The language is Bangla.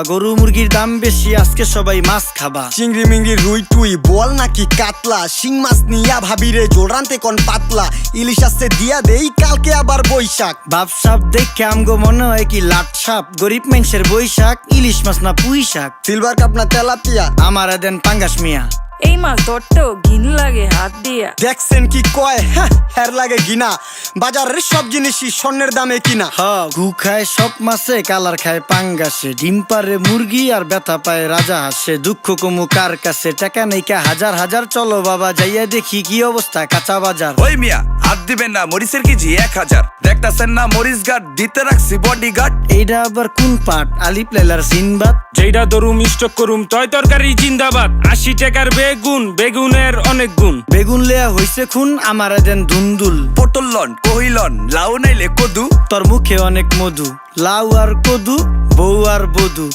গরু মুরগির দাম বেশি, আজকে সবাই মাছ খাবা। চিংড়ি মিংড়ি রুই টুই বল নাকি কাতলা, শিং মাছ নিয়া ভাবিরে জোল রানতে কোন পাতলা, ইলিশ আসছে দিয়া দেই কালকে আবার বৈশাখ। বাপসাপ দেখে আমগো মনে হয় কি লাট সাপ, গরিব মানুষের বৈশাখ, ইলিশ মাছ না পুঁই শাক। সিলভার কাপ না তেলাপিয়া, আমারে দেন পাঙ্গাস মিয়া। এই মাছ ধরতেও ঘিন লাগে হাত দিয়া। দেখছেন কি কয়, হ্যাঁ হের লাগে গিনা, বাজারের সব জিনিসই স্বর্ণের দামে কিনা। ঘু খায় সব মাছে, কালার খায় পাঙ্গাসে, ডিম পারে মুরগি আর ব্যথা পায় রাজা হাসে। দুঃখ কমু কার কাছে, টাকা নেই কা হাজার হাজার, চলো বাবা যাইয়া দেখি কি অবস্থা কাঁচা বাজার। ওই মিয়া হাত দিবেন না, মরিচের কেজি 1000, দেখতাছেন না মরিচ গার্ড দিতে রাখছি বডি গার্ড। এইটা আবার কোন পাট, আলিপ লাইলার সিনবাদ? যেইটা দরুম স্টক করুম তয় তরকারি জিন্দাবাদ। 80 টাকার বেগুন, বেগুনের অনেক গুণ। বেগুন লেয়া হইছে খুন, আমারে দেন ধুন্দুল। পটল লন কহিলন, লাউ নাইলে কদু। তোর মুখে অনেক মধু, লাউ আর কদু, বউ আর বধু।